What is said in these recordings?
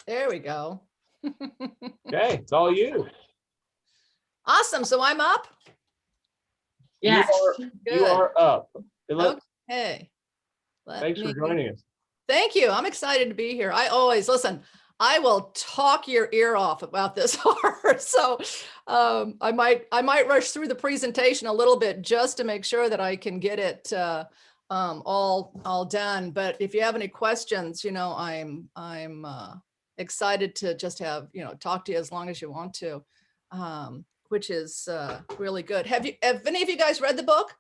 There we go. Okay, it's all you. Awesome. So I'm up. Yes. You are up. Okay. Thanks for joining us. Thank you. I'm excited to be here. I always listen. I will talk your ear off about this horse. So I might rush through the presentation a little bit just to make sure that I can get it all done. But if you have any questions, I'm excited to just have talk to you as long as you want to, which is really good. Have any of you guys read the book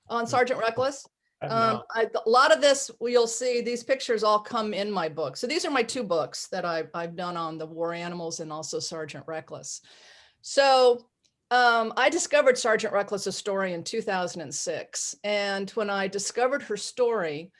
on Sgt Reckless? A lot of this, you'll see these pictures all come in my book. So these are my two books that I've done on the war animals and also Sgt Reckless. So I discovered Sgt Reckless's story in 2006. And when I discovered her story,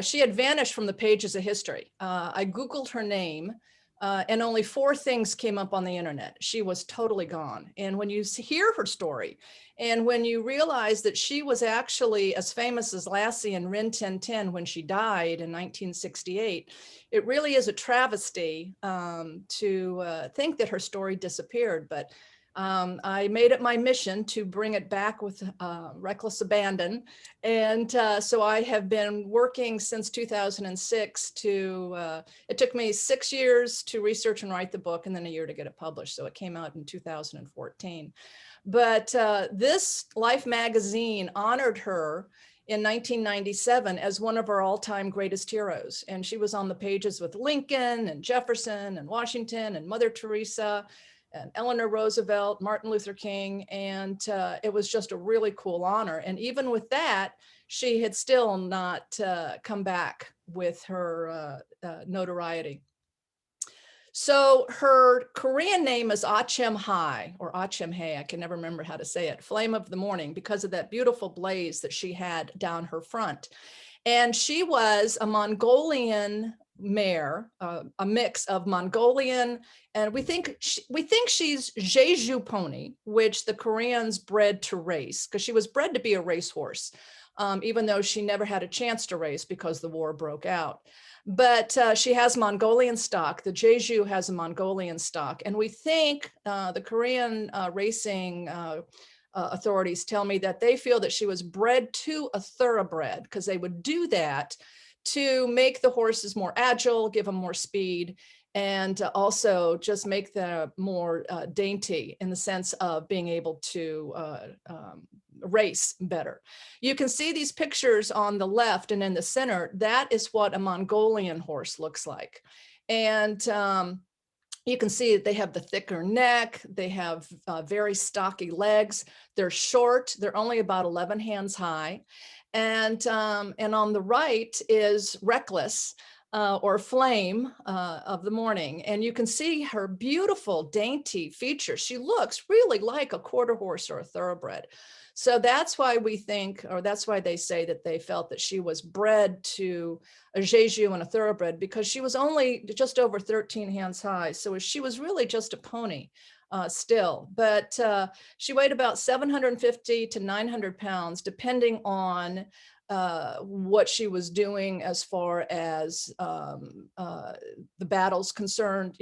she had vanished from the pages of history. I Googled her name and only 4 things came up on the internet. She was totally gone. And when you hear her story, and when you realize that she was actually as famous as Lassie in Rin Tin Tin when she died in 1968, it really is a travesty to think that her story disappeared. But I made it my mission to bring it back with reckless abandon. And so I have been working since 2006 it took me 6 years to research and write the book and then a year to get it published. So it came out in 2014. But this Life magazine honored her in 1997 as one of our all-time greatest heroes. And she was on the pages with Lincoln and Jefferson and Washington and Mother Teresa and Eleanor Roosevelt, Martin Luther King, and it was just a really cool honor. And even with that, she had still not come back with her notoriety. So her Korean name is Achim Hai, or Achim Hae. I can never remember how to say it, Flame of the Morning, because of that beautiful blaze that she had down her front. And she was a Mongolian mare, a mix of Mongolian, and we think she's Jeju pony, which the Koreans bred to race, because she was bred to be a racehorse, even though she never had a chance to race because the war broke out. But she has Mongolian stock. The Jeju has a Mongolian stock, and we think the Korean racing authorities tell me that they feel that she was bred to a thoroughbred, because they would do that to make the horses more agile, give them more speed, and also just make them more dainty in the sense of being able to race better. You can see these pictures on the left and in the center. That is what a Mongolian horse looks like. And you can see that they have the thicker neck. They have very stocky legs. They're short. They're only about 11 hands high. And on the right is Reckless, or Flame of the Morning. And you can see her beautiful, dainty features. She looks really like a quarter horse or a thoroughbred. So that's why we think, or that's why they say that they felt that she was bred to a Jeju and a thoroughbred, because she was only just over 13 hands high. So she was really just a pony still, but she weighed about 750 to 900 pounds, depending on what she was doing as far as the battles concerned.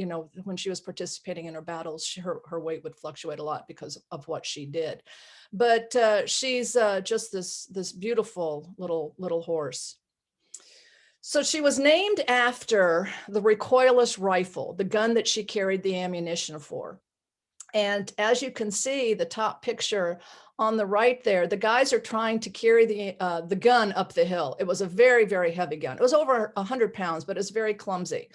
When she was participating in her battles, her weight would fluctuate a lot because of what she did. But she's just this beautiful little horse. So she was named after the recoilless rifle, the gun that she carried the ammunition for. And as you can see, the top picture on the right there, the guys are trying to carry the gun up the hill. It was a very, very heavy gun. It was over 100 pounds, but it's very clumsy.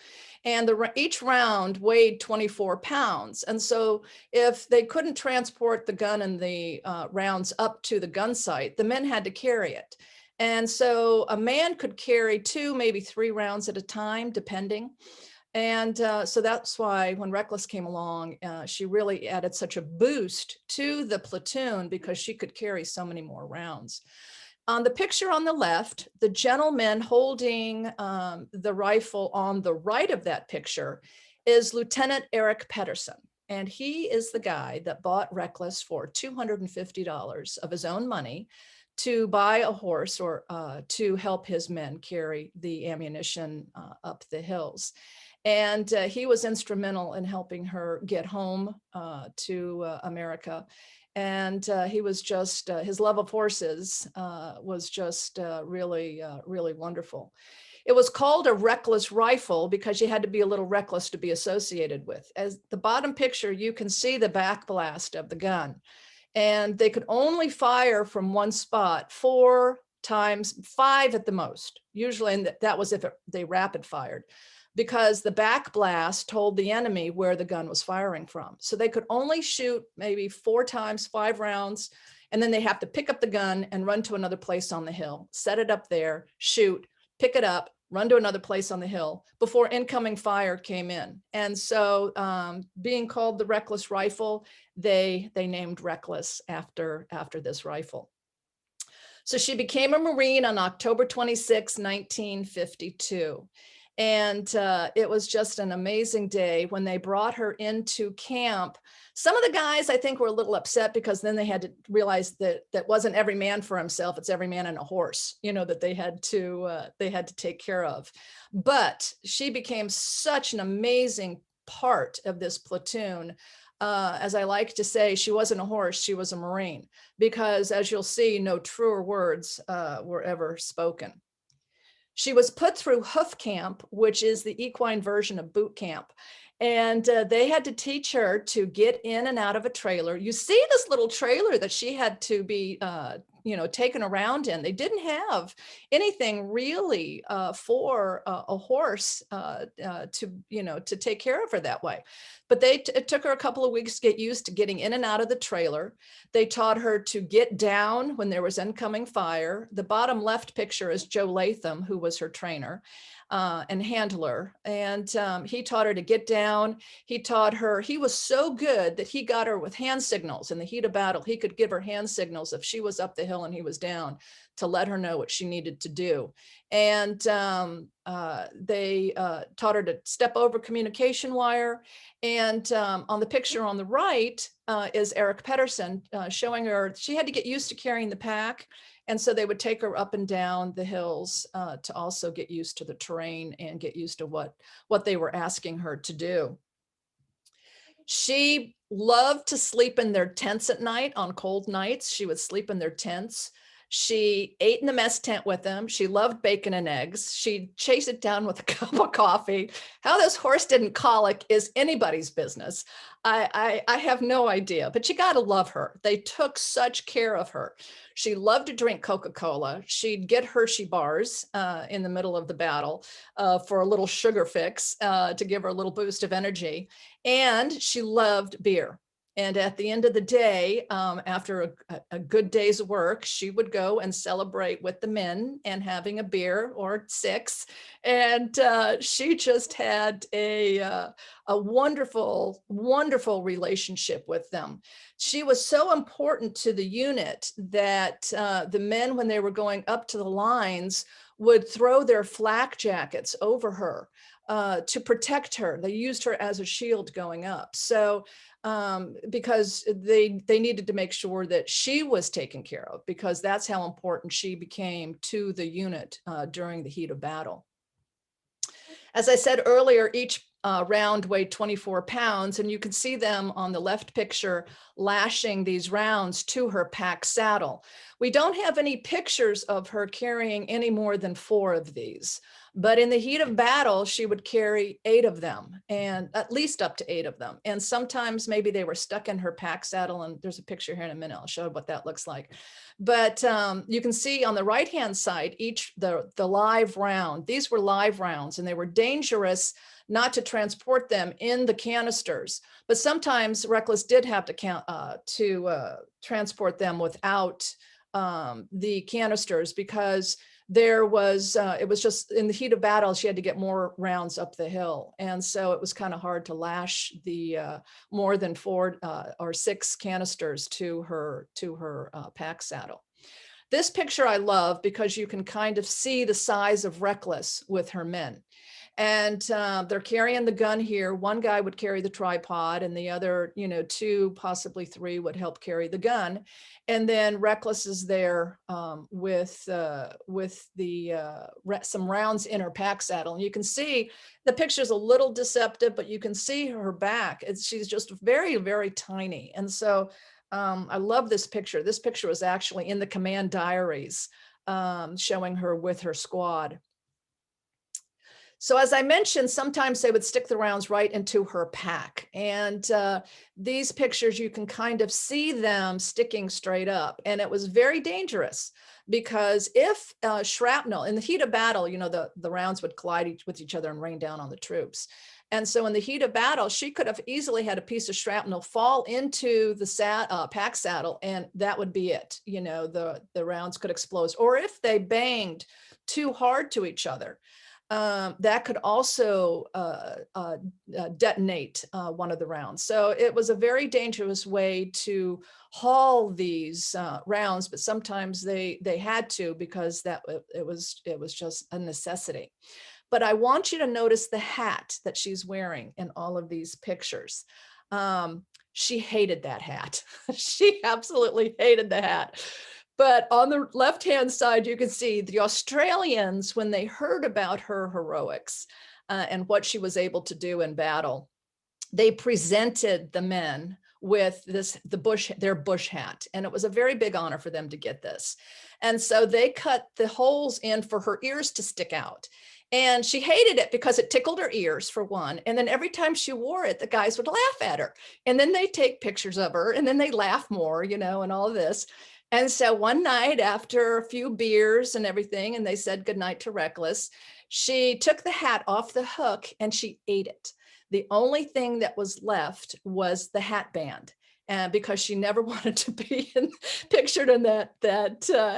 And each round weighed 24 pounds. And so if they couldn't transport the gun and the rounds up to the gun site, the men had to carry it. And so a man could carry 2, maybe 3 rounds at a time, depending. And so that's why when Reckless came along, she really added such a boost to the platoon, because she could carry so many more rounds. On the picture on the left, the gentleman holding the rifle on the right of that picture is Lieutenant Eric Pedersen. And he is the guy that bought Reckless for $250 of his own money to buy a horse or to help his men carry the ammunition up the hills. And he was instrumental in helping her get home to America. And he was just, his love of horses was just really, really wonderful. It was called a reckless rifle because you had to be a little reckless to be associated with. As the bottom picture, you can see the backblast of the gun. And they could only fire from one spot 4 times, 5 at the most, usually, and that was if they rapid fired, because the backblast told the enemy where the gun was firing from. So they could only shoot maybe 4 times, 5 rounds, and then they have to pick up the gun and run to another place on the hill, set it up there, shoot, pick it up, run to another place on the hill before incoming fire came in. And so being called the Reckless Rifle, they named Reckless after this rifle. So she became a Marine on October 26, 1952. And it was just an amazing day when they brought her into camp. Some of the guys, I think, were a little upset because then they had to realize that that wasn't every man for himself. It's every man and a horse, you know, that they had to take care of. But she became such an amazing part of this platoon. As I like to say, she wasn't a horse, she was a Marine, because as you'll see, no truer words were ever spoken. She was put through hoof camp, which is the equine version of boot camp. And they had to teach her to get in and out of a trailer. You see this little trailer that she had to be, taken around in. They didn't have anything really for a horse to take care of her that way. But it took her a couple of weeks to get used to getting in and out of the trailer. They taught her to get down when there was incoming fire. The bottom left picture is Joe Latham, who was her trainer and handler. And he taught her to get down. He taught her, he was so good that he got her with hand signals in the heat of battle. He could give her hand signals if she was up the hill and he was down, to let her know what she needed to do. And they taught her to step over communication wire. And on the picture on the right is Eric Pedersen showing her, she had to get used to carrying the pack. And so they would take her up and down the hills to also get used to the terrain and get used to what they were asking her to do. She loved to sleep in their tents at night. On cold nights, she would sleep in their tents. She ate in the mess tent with them. She loved bacon and eggs. She'd chase it down with a cup of coffee. How this horse didn't colic is anybody's business. I have no idea, but you got to love her. They took such care of her. She loved to drink Coca-Cola. She'd get Hershey bars in the middle of the battle for a little sugar fix to give her a little boost of energy. And she loved beer. And at the end of the day, after a good day's work, she would go and celebrate with the men and having a beer or 6. And she just had a wonderful, wonderful relationship with them. She was so important to the unit that the men, when they were going up to the lines, would throw their flak jackets over her to protect her. They used her as a shield going up. So because they needed to make sure that she was taken care of, because that's how important she became to the unit during the heat of battle. As I said earlier, each round weighed 24 pounds, and you can see them on the left picture lashing these rounds to her pack saddle. We don't have any pictures of her carrying any more than 4 of these, but in the heat of battle, she would carry 8 of them, and at least up to 8 of them. And sometimes maybe they were stuck in her pack saddle, and there's a picture here in a minute. I'll show what that looks like. But you can see on the right-hand side, the live round, these were live rounds, and they were dangerous not to transport them in the canisters. But sometimes Reckless did have to transport them without the canisters, because there was, it was just in the heat of battle, she had to get more rounds up the hill. And so it was kind of hard to lash the more than 4 or 6 canisters to her pack saddle. This picture I love because you can kind of see the size of Reckless with her men. And they're carrying the gun here. One guy would carry the tripod, and the other, 2, possibly 3 would help carry the gun. And then Reckless is there with some rounds in her pack saddle. And you can see the picture's a little deceptive, but you can see her back. She's just very, very tiny. And so I love this picture. This picture was actually in the command diaries, showing her with her squad. So as I mentioned, sometimes they would stick the rounds right into her pack. And these pictures, you can kind of see them sticking straight up. And it was very dangerous because if shrapnel, in the heat of battle, the rounds would collide with each other and rain down on the troops. And so in the heat of battle, she could have easily had a piece of shrapnel fall into the pack saddle, and that would be it. The rounds could explode. Or if they banged too hard to each other, that could also detonate one of the rounds. So it was a very dangerous way to haul these rounds, but sometimes they had to, because it was just a necessity. But I want you to notice the hat that she's wearing in all of these pictures. She hated that hat. She absolutely hated the hat. But on the left-hand side, you can see the Australians, when they heard about her heroics and what she was able to do in battle, they presented the men with their bush hat. And it was a very big honor for them to get this. And so they cut the holes in for her ears to stick out. And she hated it because it tickled her ears, for one. And then every time she wore it, the guys would laugh at her. And then they take pictures of her, and then they laugh more, and all this. And so one night, after a few beers and everything, and they said goodnight to Reckless, she took the hat off the hook and she ate it. The only thing that was left was the hat band. And because she never wanted to be pictured in that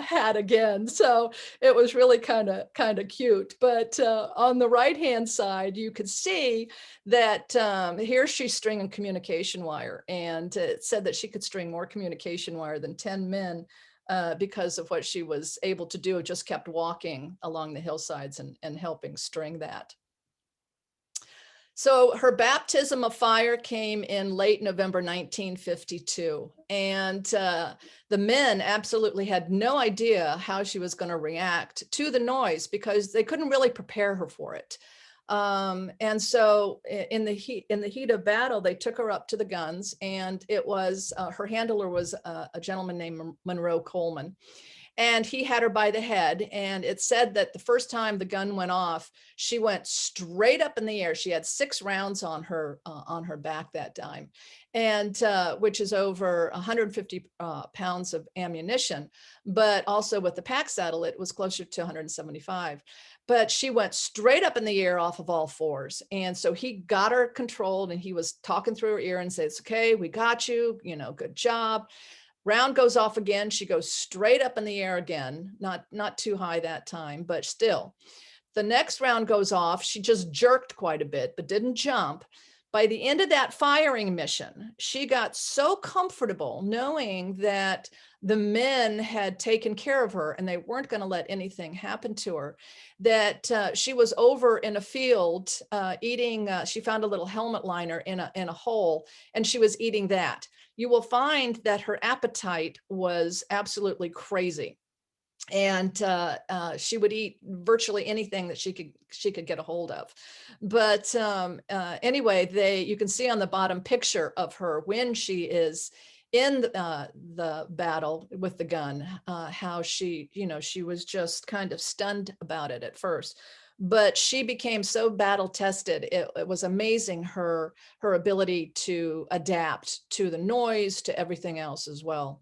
hat again. So it was really kind of cute. But on the right-hand side, you could see that here she's stringing communication wire. And it said that she could string more communication wire than 10 men because of what she was able to do. Just kept walking along the hillsides and helping string that. So her baptism of fire came in late November 1952. And the men absolutely had no idea how she was going to react to the noise, because they couldn't really prepare her for it. And so in the heat of battle, they took her up to the guns, and it was her handler was a gentleman named Monroe Coleman. And he had her by the head. And it said that the first time the gun went off, she went straight up in the air. She had 6 rounds on her back that time, and which is over 150 pounds of ammunition. But also with the pack saddle, it was closer to 175. But she went straight up in the air off of all 4s. And so he got her controlled, and he was talking through her ear and said, "It's okay, we got you, good job." Round goes off again. She goes straight up in the air again, not too high that time, but still. The next round goes off. She just jerked quite a bit, but didn't jump. By the end of that firing mission, she got so comfortable knowing that the men had taken care of her and they weren't going to let anything happen to her, that she was over in a field eating. She found a little helmet liner in a hole, and she was eating that. You will find that her appetite was absolutely crazy. And she would eat virtually anything that she could get a hold of. But anyway, you can see on the bottom picture of her when she is in the battle with the gun, how she was just kind of stunned about it at first. But she became so battle tested. It was amazing, her ability to adapt to the noise, to everything else as well.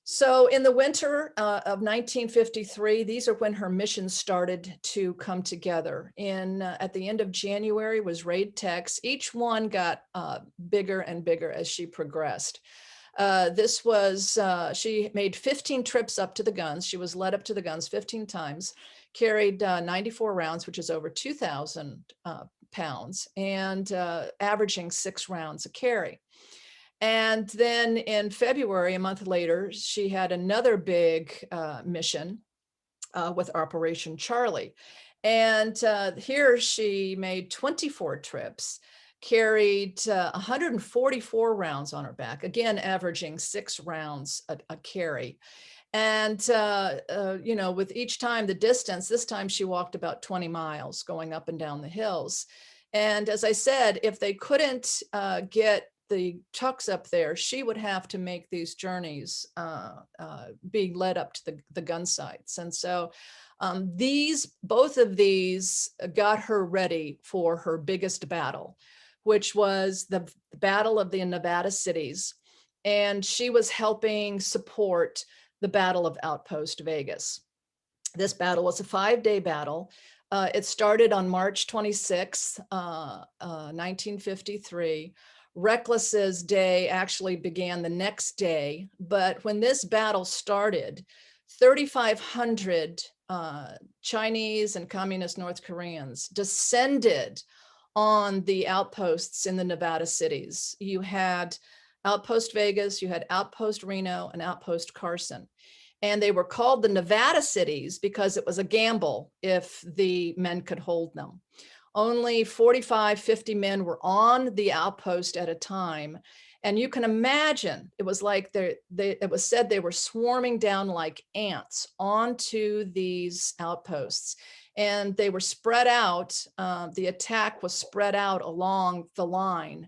So in the winter of 1953, these are when her missions started to come together. At the end of January was raid techs. Each one got bigger and bigger as she progressed. She made 15 trips up to the guns. She was led up to the guns 15 times, carried 94 rounds, which is over 2,000 pounds, and averaging 6 rounds a carry. And then in February, a month later, she had another big mission with Operation Charlie. And here she made 24 trips, carried 144 rounds on her back, again, averaging 6 rounds a carry. And, you know, with each time the distance, this time she walked about 20 miles going up and down the hills. And as I said, if they couldn't get the trucks up there, she would have to make these journeys being led up to the gun sites. And so both of these got her ready for her biggest battle, which was the Battle of the Nevada Cities. And she was helping support the Battle of Outpost, Vegas. This battle was a 5-day battle. It started on March 26, 1953. Reckless's day actually began the next day, but when this battle started, 3,500 Chinese and communist North Koreans descended on the outposts in the Nevada cities. You had Outpost Vegas, you had Outpost Reno, and Outpost Carson. And they were called the Nevada cities because it was a gamble if the men could hold them. Only 45, 50 men were on the outpost at a time. And you can imagine, it was like it was said they were swarming down like ants onto these outposts. And they were spread out. The attack was spread out along the line,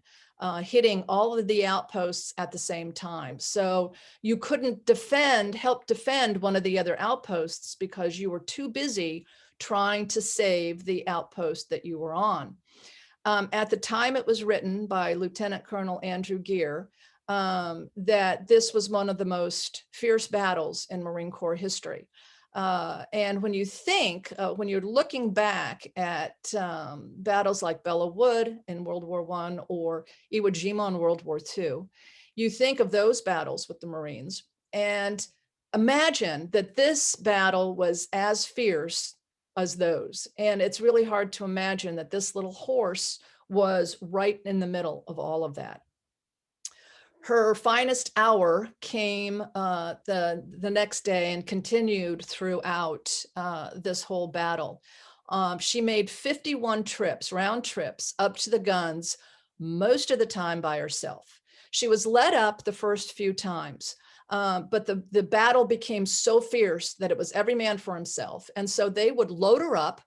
hitting all of the outposts at the same time. So you couldn't help defend one of the other outposts because you were too busy trying to save the outpost that you were on. At the time it was written by Lieutenant Colonel Andrew Gear, that this was one of the most fierce battles in Marine Corps history. And when you think, when you're looking back at battles like Belleau Wood in World War I or Iwo Jima in World War II, you think of those battles with the Marines and imagine that this battle was as fierce as those. And it's really hard to imagine that this little horse was right in the middle of all of that. Her finest hour came the next day and continued throughout this whole battle. She made 51 trips, round trips, up to the guns, most of the time by herself. She was led up the first few times, but the battle became so fierce that it was every man for himself. And so they would load her up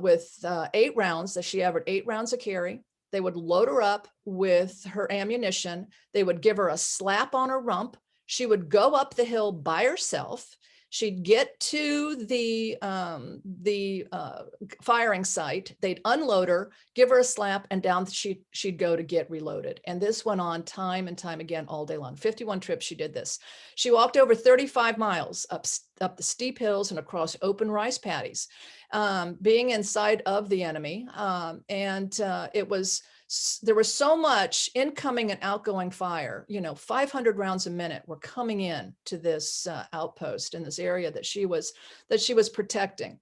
with 8 rounds, that she averaged 8 rounds a carry. They would load her up with her ammunition. They would give her a slap on her rump. She would go up the hill by herself. She'd get to the firing site. They'd unload her, give her a slap, and down she'd go to get reloaded. And this went on time and time again all day long. 51 trips she did this. She walked over 35 miles up the steep hills and across open rice paddies, being inside of the enemy. There was so much incoming and outgoing fire, 500 rounds a minute were coming in to this outpost in this area that she was protecting.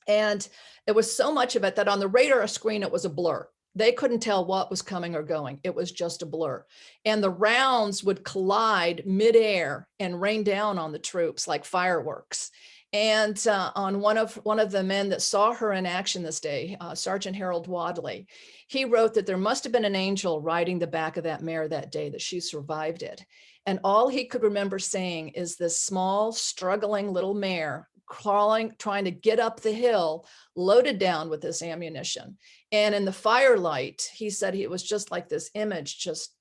And it was so much of it that on the radar screen, it was a blur. They couldn't tell what was coming or going. It was just a blur. And the rounds would collide midair and rain down on the troops like fireworks. And on one of the men that saw her in action this day, Sergeant Harold Wadley, he wrote that there must have been an angel riding the back of that mare that day, that she survived it. And all he could remember saying is this small, struggling little mare crawling, trying to get up the hill, loaded down with this ammunition. And in the firelight, he said it was just like this image, just,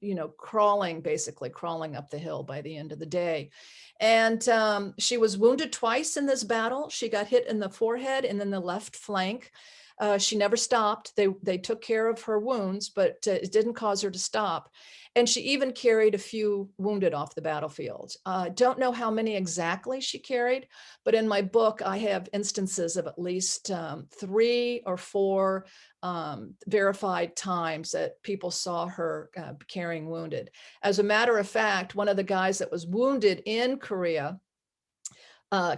basically crawling up the hill by the end of the day. And she was wounded twice in this battle. She got hit in the forehead and then the left flank. She never stopped. They took care of her wounds, but it didn't cause her to stop. And she even carried a few wounded off the battlefield. Don't know how many exactly she carried, but in my book, I have instances of at least 3 or 4 verified times that people saw her carrying wounded. As a matter of fact, one of the guys that was wounded in Korea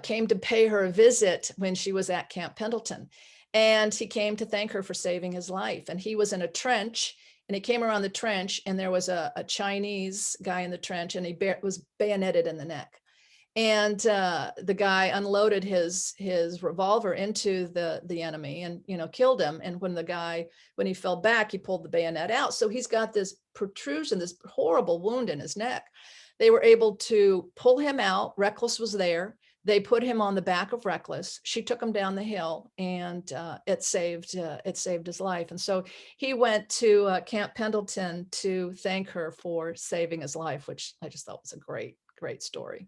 came to pay her a visit when she was at Camp Pendleton. And he came to thank her for saving his life. And he was in a trench, and he came around the trench, and there was a Chinese guy in the trench, and he was bayoneted in the neck. And the guy unloaded his revolver into the enemy and, killed him. And when he fell back, he pulled the bayonet out. So he's got this protrusion, this horrible wound in his neck. They were able to pull him out. Reckless was there. They put him on the back of Reckless. She took him down the hill, and it saved his life. And so he went to Camp Pendleton to thank her for saving his life, which I just thought was a great, great story.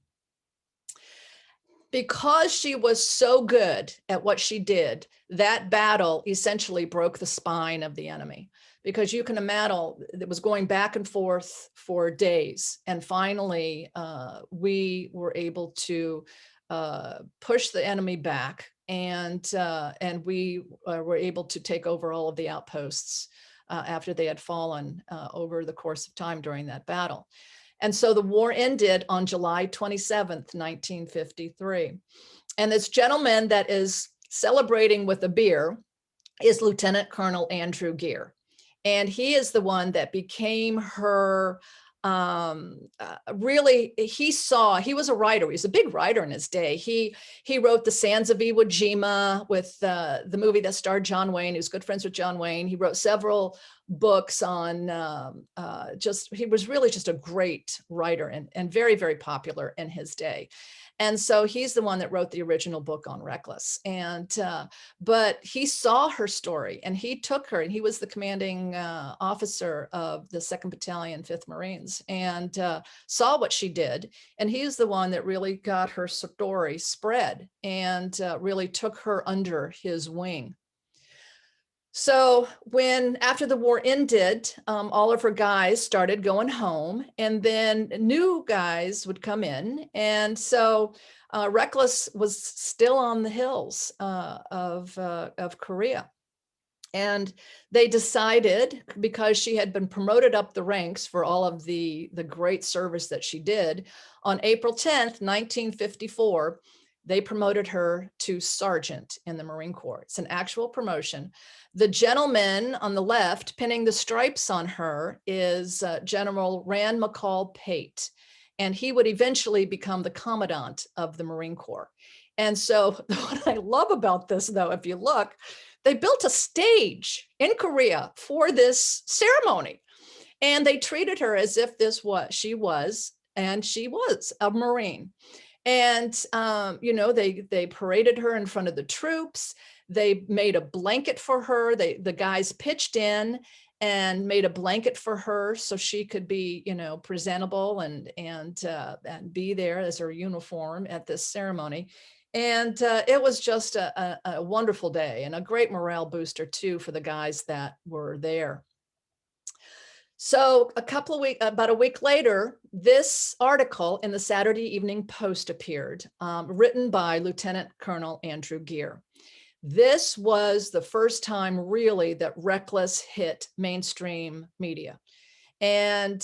Because she was so good at what she did, that battle essentially broke the spine of the enemy, because you can imagine it was going back and forth for days. And finally, we were able to push the enemy back, and we were able to take over all of the outposts after they had fallen over the course of time during that battle. And so the war ended on July 27th, 1953. And this gentleman that is celebrating with a beer is Lieutenant Colonel Andrew Gere. And he is the one that became her, really, he was a writer. He was a big writer in his day. He wrote The Sands of Iwo Jima with the movie that starred John Wayne. He was good friends with John Wayne. He wrote several books on he was really just a great writer and very, very popular in his day. And so he's the one that wrote the original book on Reckless. And but he saw her story, and he took her, and he was the commanding officer of the 2nd Battalion, 5th Marines, and saw what she did. And he's the one that really got her story spread and really took her under his wing. So after the war ended, all of her guys started going home, and then new guys would come in. And so Reckless was still on the hills of Korea. And they decided, because she had been promoted up the ranks for all of the great service that she did, on April 10th, 1954, they promoted her to sergeant in the Marine Corps. It's an actual promotion. The gentleman on the left, pinning the stripes on her, is General Rand McCall Pate. And he would eventually become the commandant of the Marine Corps. And so what I love about this, though, if you look, they built a stage in Korea for this ceremony. And they treated her as if she was a Marine. And, they paraded her in front of the troops. They made a blanket for her. The guys pitched in and made a blanket for her so she could be, presentable and be there as her uniform at this ceremony. And it was just a wonderful day, and a great morale booster too for the guys that were there. So about a week later, this article in the Saturday Evening Post appeared, written by Lieutenant Colonel Andrew Gere. This was the first time really that Reckless hit mainstream media. And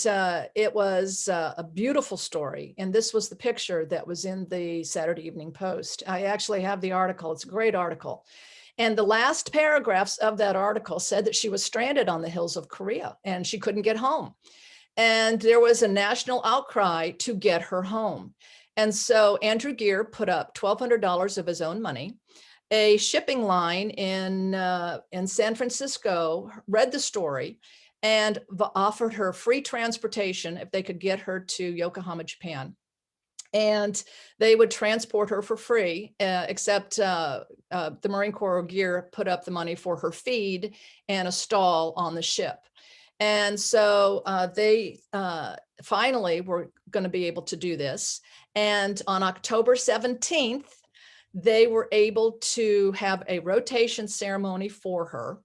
it was a beautiful story. And this was the picture that was in the Saturday Evening Post. I actually have the article. It's a great article. And the last paragraphs of that article said that she was stranded on the hills of Korea and she couldn't get home. And there was a national outcry to get her home. And so Andrew Gere put up $1,200 of his own money. A shipping line in San Francisco read the story and offered her free transportation if they could get her to Yokohama, Japan. And they would transport her for free, except the Marine Corps Gear put up the money for her feed and a stall on the ship. And so they finally were going to be able to do this. And on October 17th, they were able to have a rotation ceremony for her.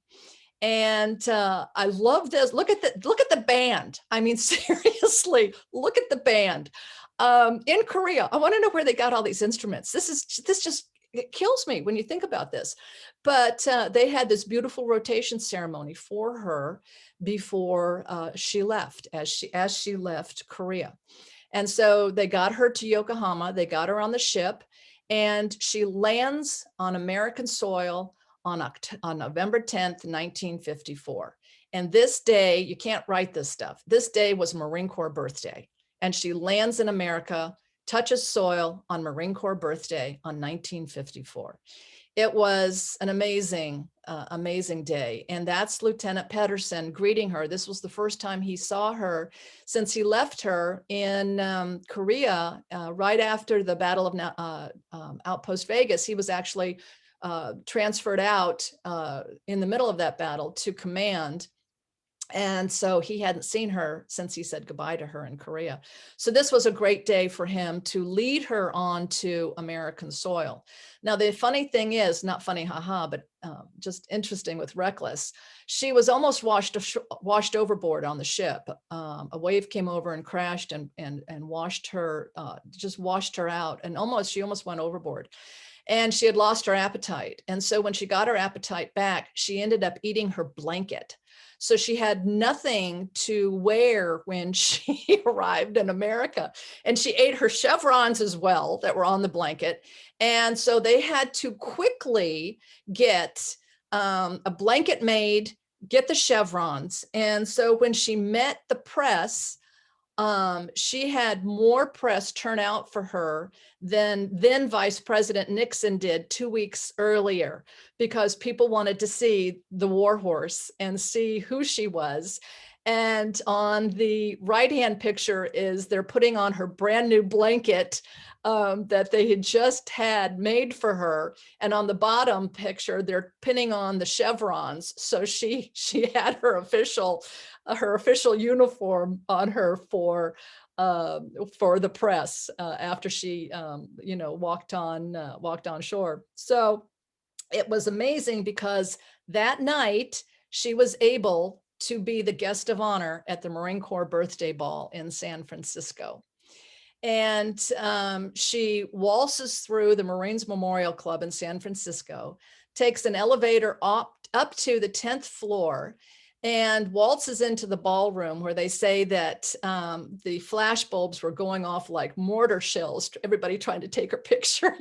And I love this. Look at the band. I mean, seriously, look at the band. In Korea, I want to know where they got all these instruments. It kills me when you think about this. But they had this beautiful rotation ceremony for her before she left, as she left Korea. And so they got her to Yokohama. They got her on the ship, and she lands on American soil on November 10th, 1954. And this day, you can't write this stuff. This day was Marine Corps birthday. And she lands in America touches soil on Marine Corps birthday on 1954. It was an amazing, amazing day. And that's Lieutenant Pedersen greeting her. This was the first time he saw her since he left her in Korea right after the Battle of Outpost Vegas. He was actually transferred out in the middle of that battle to command. And so he hadn't seen her since he said goodbye to her in Korea. So this was a great day for him to lead her onto American soil. Now, the funny thing is, not funny, haha, but just interesting with Reckless, she was almost washed overboard on the ship. A wave came over and crashed and washed her, just washed her out, and she almost went overboard. And she had lost her appetite. And so when she got her appetite back, she ended up eating her blanket. So she had nothing to wear when she arrived in America. And she ate her chevrons as well that were on the blanket. And so they had to quickly get a blanket made, get the chevrons. And so when she met the press, she had more press turn out for her than then Vice President Nixon did 2 weeks earlier, because people wanted to see the war horse and see who she was. And on the right-hand picture is they're putting on her brand new blanket that they had just had made for her. And on the bottom picture, they're pinning on the chevrons. So she had her official uniform on her for the press after she walked on shore. So it was amazing because that night she was able to be the guest of honor at the Marine Corps birthday ball in San Francisco. And she waltzes through the Marines Memorial Club in San Francisco, takes an elevator up to the 10th floor, and waltzes into the ballroom where they say that the flash bulbs were going off like mortar shells, everybody trying to take her picture,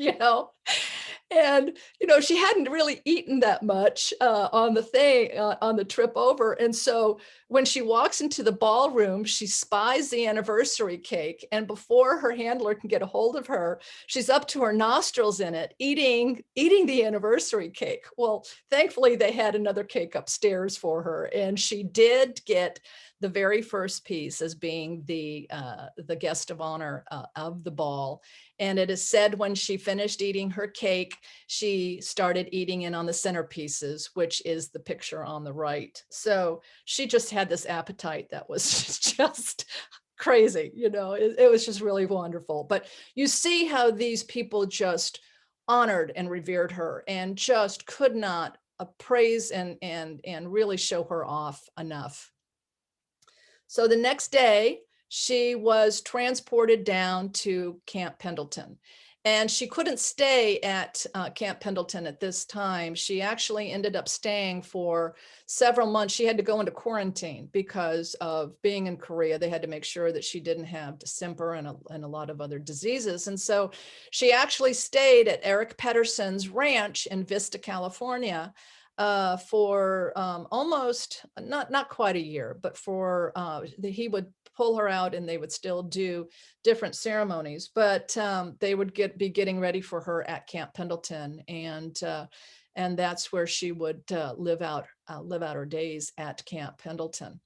And, she hadn't really eaten that much on the trip over. And so when she walks into the ballroom, she spies the anniversary cake. And before her handler can get a hold of her, she's up to her nostrils in it, eating the anniversary cake. Well, thankfully, they had another cake upstairs for her. And she did get the very first piece as being the guest of honor of the ball. And it is said when she finished eating her cake, she started eating in on the centerpieces, which is the picture on the right. So she just had this appetite that was just crazy. It was just really wonderful. But you see how these people just honored and revered her and just could not praise and really show her off enough. So the next day, she was transported down to Camp Pendleton. And she couldn't stay at Camp Pendleton at this time. She actually ended up staying for several months. She had to go into quarantine because of being in Korea. They had to make sure that she didn't have distemper and a lot of other diseases. And so she actually stayed at Eric Pedersen's ranch in Vista, California, for almost not quite a year, but he would pull her out and they would still do different ceremonies, but they would be getting ready for her at Camp Pendleton, and that's where she would live out her days at Camp Pendleton.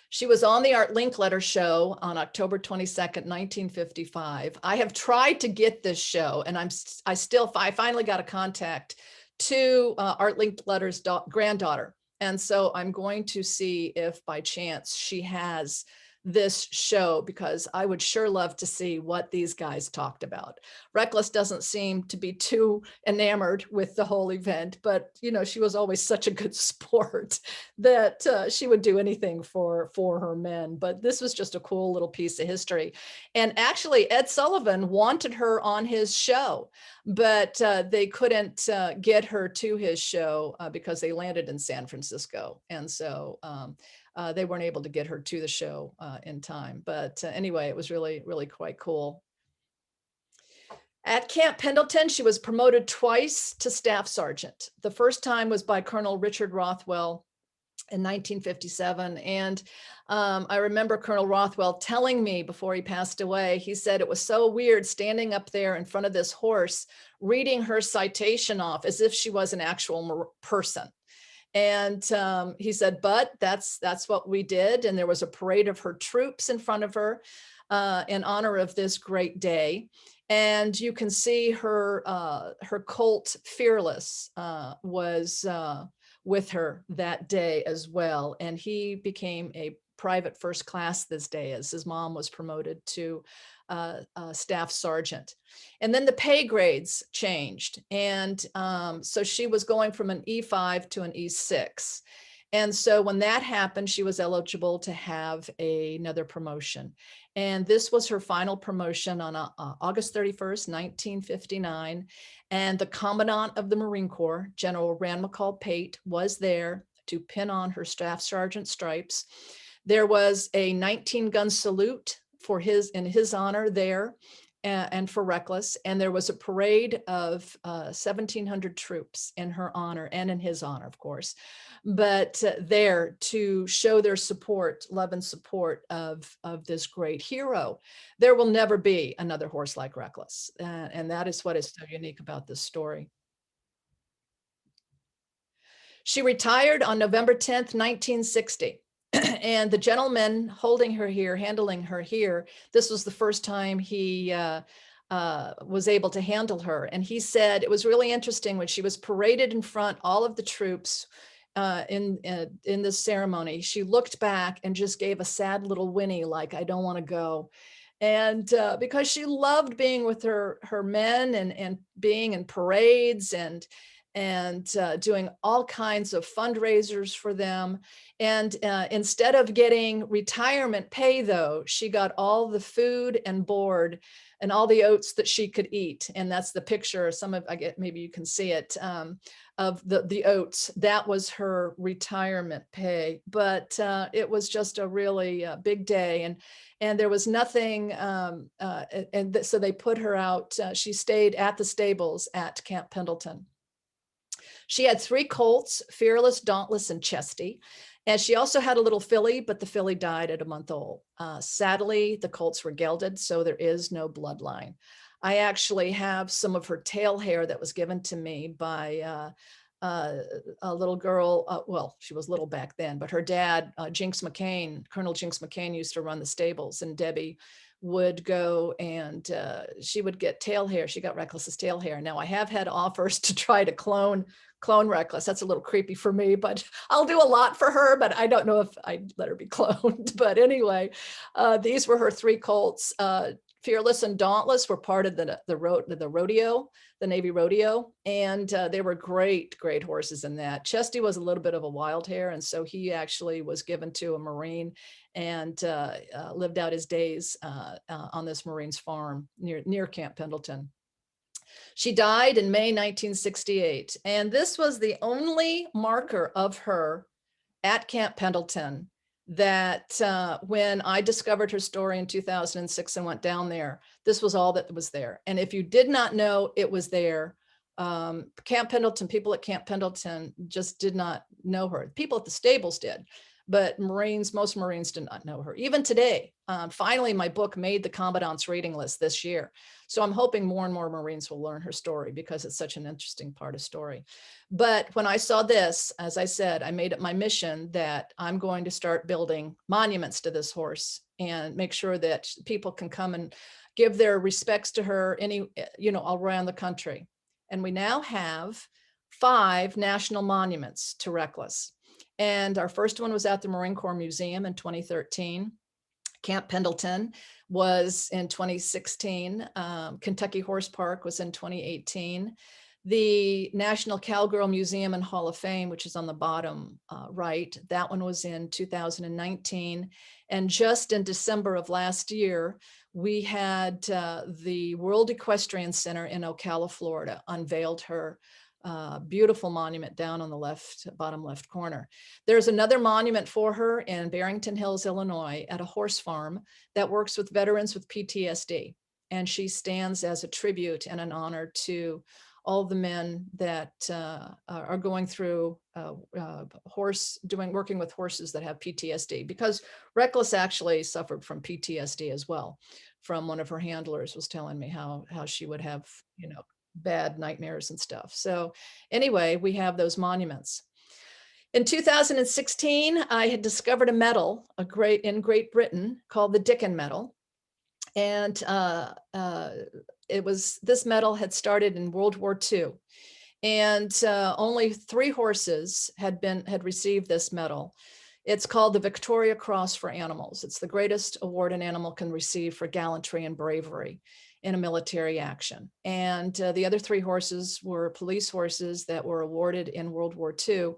She was on the Art Linkletter show on October 22nd, 1955. I have tried to get this show, and I finally got a contact to Art Linkletter's granddaughter. And so I'm going to see if by chance she has this show, because I would sure love to see what these guys talked about. Reckless doesn't seem to be too enamored with the whole event, but she was always such a good sport that she would do anything for her men. But this was just a cool little piece of history. And actually, Ed Sullivan wanted her on his show, but they couldn't get her to his show because they landed in San Francisco. And so they weren't able to get her to the show in time. But anyway, it was really, really quite cool. At Camp Pendleton, she was promoted twice to staff sergeant. The first time was by Colonel Richard Rothwell, in 1957. And I remember Colonel Rothwell telling me before he passed away, he said it was so weird standing up there in front of this horse, reading her citation off as if she was an actual person. And he said, but that's what we did. And there was a parade of her troops in front of her in honor of this great day. And you can see her colt Fearless was with her that day as well. And he became a private first class this day as his mom was promoted to staff sergeant. And then the pay grades changed. And so she was going from an E5 to an E6. And so when that happened, she was eligible to have another promotion. And this was her final promotion on August 31st, 1959. And the Commandant of the Marine Corps, General Rand McCall Pate, was there to pin on her staff sergeant stripes. There was a 19-gun salute in his honor there and for Reckless. And there was a parade of 1,700 troops in her honor and in his honor, of course, but there to show their support, love and support of this great hero. There will never be another horse like Reckless. And that is what is so unique about this story. She retired on November 10th, 1960. And the gentleman handling her here, this was the first time he was able to handle her. And he said it was really interesting when she was paraded in front, all of the troops in this ceremony. She looked back and just gave a sad little whinny, like, I don't want to go. And because she loved being with her men and being in parades and doing all kinds of fundraisers for them. And instead of getting retirement pay, though, she got all the food and board and all the oats that she could eat. And that's the picture, maybe you can see it, of the oats. That was her retirement pay. But it was just a really big day. And there was nothing, so they put her out. She stayed at the stables at Camp Pendleton. She had 3 colts, Fearless, Dauntless, and Chesty. And she also had a little filly, but the filly died at a month old. Sadly, the colts were gelded, so there is no bloodline. I actually have some of her tail hair that was given to me by a little girl. Well, she was little back then, but her dad, Colonel Jinx McCain, used to run the stables, and Debbie would go and she would get tail hair. She got Reckless's tail hair. Now I have had offers to try to clone Reckless. That's a little creepy for me, but I'll do a lot for her, but I don't know if I'd let her be cloned. But anyway, these were her 3 colts. Fearless and Dauntless were part of the rodeo, the Navy rodeo, and they were great horses in that. Chesty was a little bit of a wild hair, and so he actually was given to a Marine and lived out his days on this Marine's farm near Camp Pendleton. She died in May 1968, and this was the only marker of her at Camp Pendleton that when I discovered her story in 2006 and went down there, this was all that was there. And if you did not know it was there, Camp Pendleton, people at Camp Pendleton just did not know her. People at the stables did, but most Marines did not know her. Even today, finally, my book made the Commandant's reading list this year. So I'm hoping more and more Marines will learn her story because it's such an interesting part of story. But when I saw this, as I said, I made it my mission that I'm going to start building monuments to this horse and make sure that people can come and give their respects to her all around the country. And we now have 5 national monuments to Reckless. And our first one was at the Marine Corps Museum in 2013. Camp Pendleton was in 2016. Kentucky Horse Park was in 2018. The National Cowgirl Museum and Hall of Fame, which is on the bottom right, that one was in 2019. And just in December of last year, we had the World Equestrian Center in Ocala, Florida, unveiled her beautiful monument down on the bottom left corner. There's another monument for her in Barrington Hills, Illinois, at a horse farm that works with veterans with PTSD. And she stands as a tribute and an honor to all the men that are going through working with horses that have PTSD, because Reckless actually suffered from PTSD as well. From one of her handlers was telling me how she would have, bad nightmares and stuff. So anyway, we have those monuments. In 2016, I had discovered a medal, in Great Britain, called the Dickens Medal. And this medal had started in World War II. And only 3 horses had received this medal. It's called the Victoria Cross for Animals. It's the greatest award an animal can receive for gallantry and bravery in a military action. And the other 3 horses were police horses that were awarded in World War II.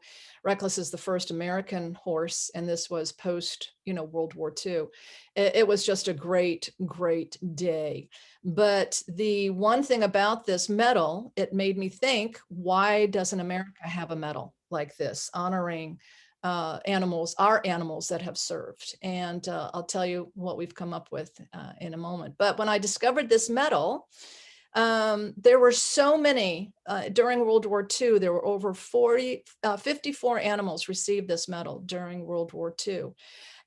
Reckless is the first American horse, and this was post, World War II. It was just a great, great day. But the one thing about this medal, it made me think, why doesn't America have a medal like this, honoring our animals that have served? And I'll tell you what we've come up with in a moment. But when I discovered this medal, there were so many, during World War II, there were over 54 animals received this medal during World War II.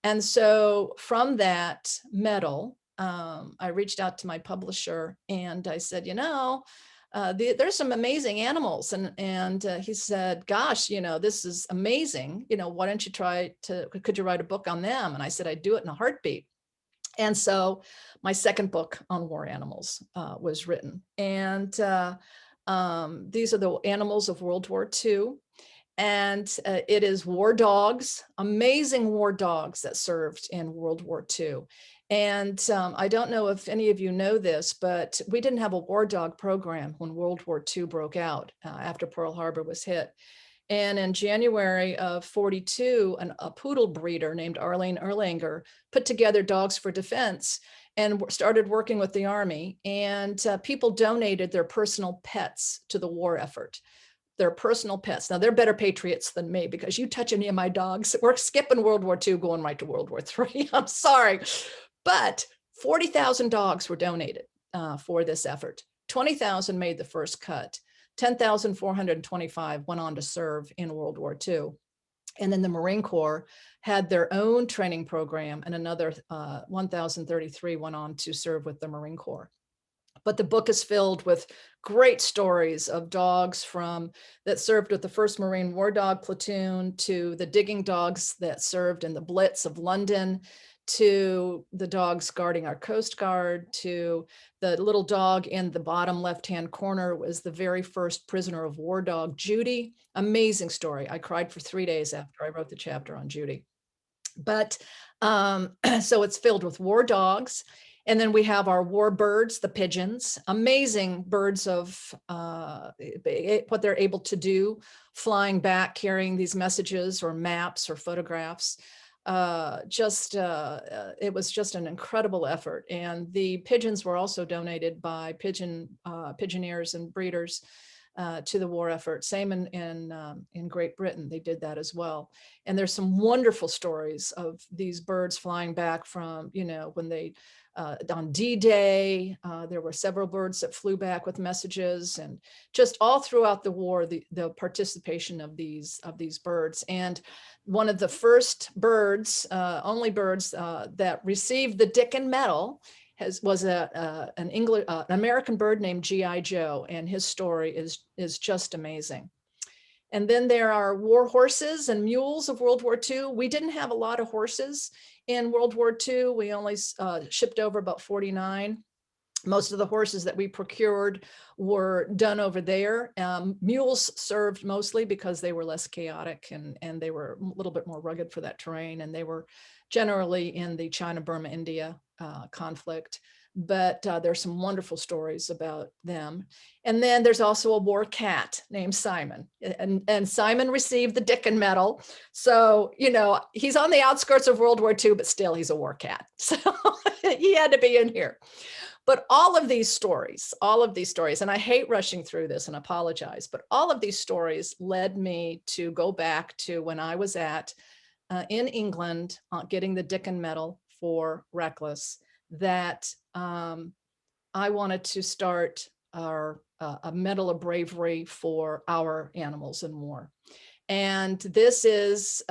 And so from that medal, I reached out to my publisher and I said, there's some amazing animals. And he said, gosh, this is amazing. Why don't you could you write a book on them? And I said, I'd do it in a heartbeat. And so my second book on war animals was written. And these are the animals of World War II. And it is war dogs, amazing war dogs that served in World War II. And I don't know if any of you know this, but we didn't have a war dog program when World War II broke out after Pearl Harbor was hit. And in January of 42, a poodle breeder named Arlene Erlanger put together Dogs for Defense and started working with the Army. And people donated their personal pets to the war effort. Their personal pets. Now they're better patriots than me, because you touch any of my dogs, we're skipping World War II, going right to World War III. I'm sorry. But 40,000 dogs were donated for this effort. 20,000 made the first cut. 10,425 went on to serve in World War II. And then the Marine Corps had their own training program, and another 1,033 went on to serve with the Marine Corps. But the book is filled with great stories of dogs that served with the 1st Marine War Dog Platoon, to the digging dogs that served in the Blitz of London, to the dogs guarding our Coast Guard, to the little dog in the bottom left-hand corner was the very first prisoner of war dog, Judy. Amazing story. I cried for 3 days after I wrote the chapter on Judy. But so it's filled with war dogs. And then we have our war birds, the pigeons, amazing birds of what they're able to do, flying back, carrying these messages or maps or photographs. It was just an incredible effort. And the pigeons were also donated by pigeoneers and breeders to the war effort. Same in Great Britain, they did that as well. And there's some wonderful stories of these birds flying back from, when they, on D-Day, there were several birds that flew back with messages, and just all throughout the war, the participation of these birds. And one of the first birds, only birds that received the Dickens Medal was an American bird named G.I. Joe, and his story is just amazing. And then there are war horses and mules of World War II. We didn't have a lot of horses in World War II. We only shipped over about 49. Most of the horses that we procured were done over there. Mules served mostly because they were less chaotic and they were a little bit more rugged for that terrain. And they were generally in the China, Burma, India conflict. But there's some wonderful stories about them. And then there's also a war cat named Simon. And Simon received the Dickens Medal. So, he's on the outskirts of World War II, but still he's a war cat. So he had to be in here. But all of these stories, and I hate rushing through this and apologize, but all of these stories led me to go back to when I was in England getting the Dickens Medal for Reckless, that I wanted to start our a Medal of Bravery for our animals in war. And this is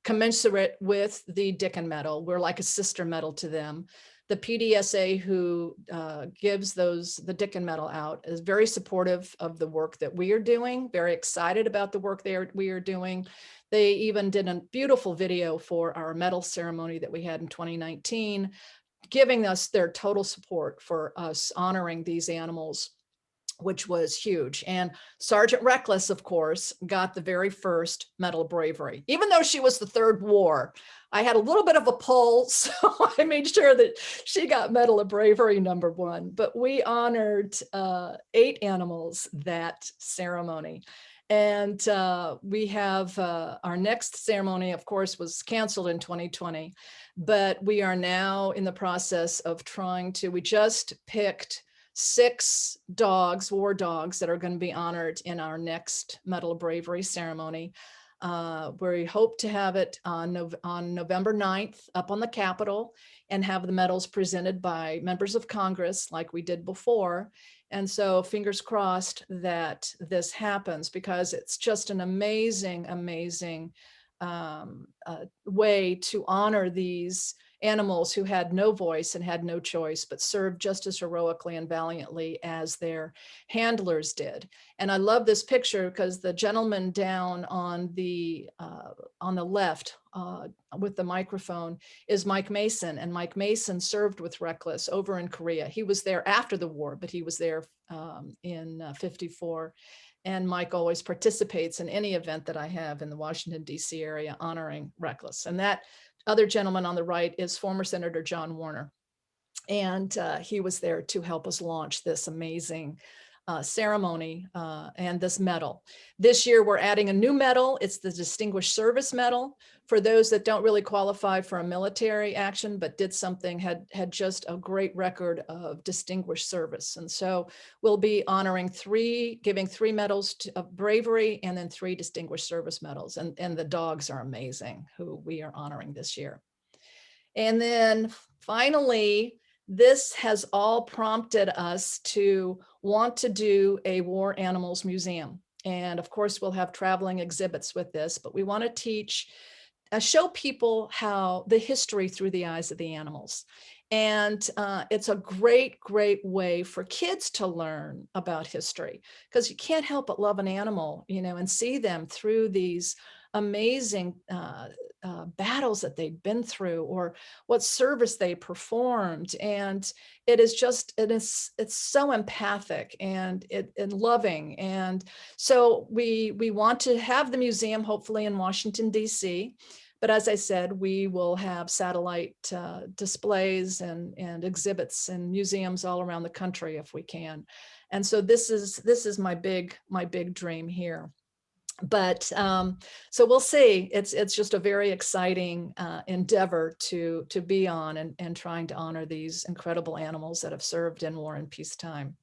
commensurate with the Dickens Medal. We're like a sister medal to them. The PDSA who gives the Dickens Medal out is very supportive of the work that we are doing, very excited about the work we are doing. They even did a beautiful video for our medal ceremony that we had in 2019, giving us their total support for us honoring these animals, which was huge. And Sgt Reckless, of course, got the very first Medal of Bravery. Even though she was the third war, I had a little bit of a pull, so I made sure that she got Medal of Bravery #1. But we honored 8 animals that ceremony. And we have our next ceremony, of course, was canceled in 2020, but we are now in the process of we just picked 6 dogs, war dogs, that are going to be honored in our next Medal of Bravery ceremony. We hope to have it on November 9th up on the Capitol and have the medals presented by members of Congress like we did before. And so fingers crossed that this happens, because it's just an amazing, amazing way to honor these animals who had no voice and had no choice, but served just as heroically and valiantly as their handlers did. And I love this picture because the gentleman down on the left with the microphone is Mike Mason. And Mike Mason served with Reckless over in Korea. He was there after the war, but he was there in 54. And Mike always participates in any event that I have in the Washington, D.C. area honoring Reckless. And that other gentleman on the right is former Senator John Warner. And he was there to help us launch this amazing ceremony and this medal. This year, we're adding a new medal. It's the Distinguished Service Medal for those that don't really qualify for a military action, but did something, had just a great record of distinguished service. And so we'll be honoring giving 3 medals of bravery and then 3 distinguished service medals. And the dogs are amazing who we are honoring this year. And then finally, this has all prompted us to want to do a war animals museum. And of course, we'll have traveling exhibits with this, but we want to show people how the history through the eyes of the animals. And it's a great, great way for kids to learn about history, because you can't help but love an animal, and see them through these amazing battles that they've been through, or what service they performed. And it's so empathic and loving. And so we want to have the museum hopefully in Washington, D.C. But as I said, we will have satellite displays and exhibits in museums all around the country if we can. And so this is my big dream here. But so we'll see. It's just a very exciting endeavor to be on and trying to honor these incredible animals that have served in war and peacetime.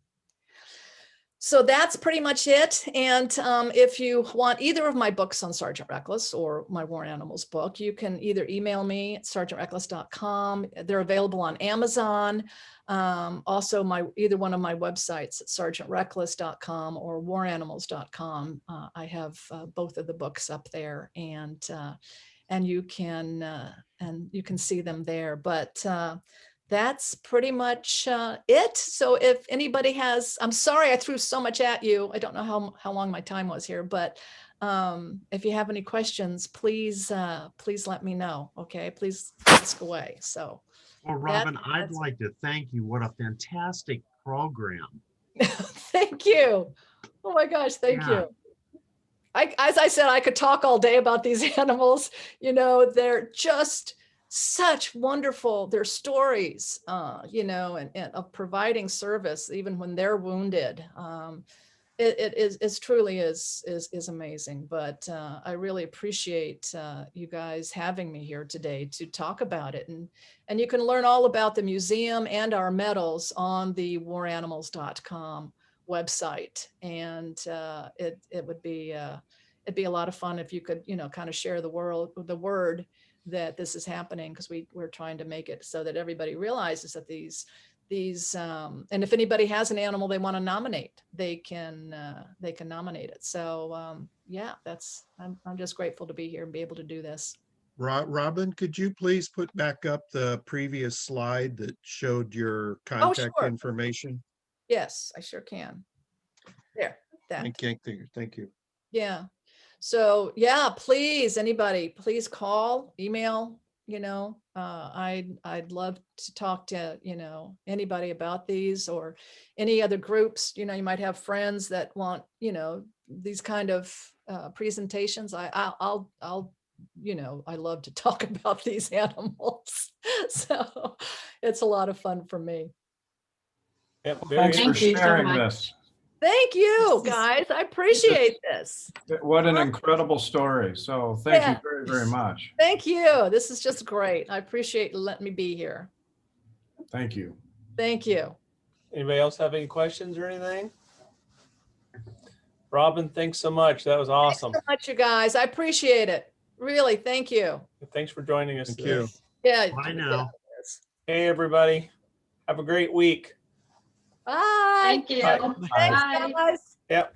So that's pretty much it. And if you want either of my books on Sgt Reckless or my War Animals book, you can either email me at sgtreckless.com. They're available on Amazon. Also, either one of my websites at sgtreckless.com or waranimals.com. I have both of the books up there, and you can see them there. But that's pretty much it. So if anybody has, I'm sorry I threw so much at you. I don't know how long my time was here, but if you have any questions, please let me know. Okay, please ask away. So. Well, Robin, I'd like to thank you. What a fantastic program. Thank you. Oh my gosh, thank you. As I said, I could talk all day about these animals. They're just such wonderful, their stories, and of providing service even when they're wounded. It truly is amazing. But I really appreciate you guys having me here today to talk about it. And you can learn all about the museum and our medals on the waranimals.com website. And it'd be a lot of fun if you could, kind of share the word that this is happening, because we're trying to make it so that everybody realizes that these these, and if anybody has an animal they want to nominate, they can nominate it. So yeah, I'm just grateful to be here and be able to do this. Robin, could you please put back up the previous slide that showed your contact sure. information? Yes, I sure can. There, that. Thank you. Yeah. So yeah, please, anybody, please call, email, I'd love to talk to, anybody about these or any other groups. You might have friends that want, these kind of presentations. I'll I love to talk about these animals. So it's a lot of fun for me. Yep, Thanks for sharing this. Thank you, guys. I appreciate this. What an incredible story. So thank you very, very much. Thank you. This is just great. I appreciate you letting me be here. Thank you. Thank you. Anybody else have any questions or anything? Robin, thanks so much. That was awesome. Thanks so much, you guys. I appreciate it. Really, thank you. Thanks for joining us Thank today. you. Yeah. Bye now. Hey, everybody. Have a great week. Bye. Thank you. Bye. Thanks, Bye. guys. Yep.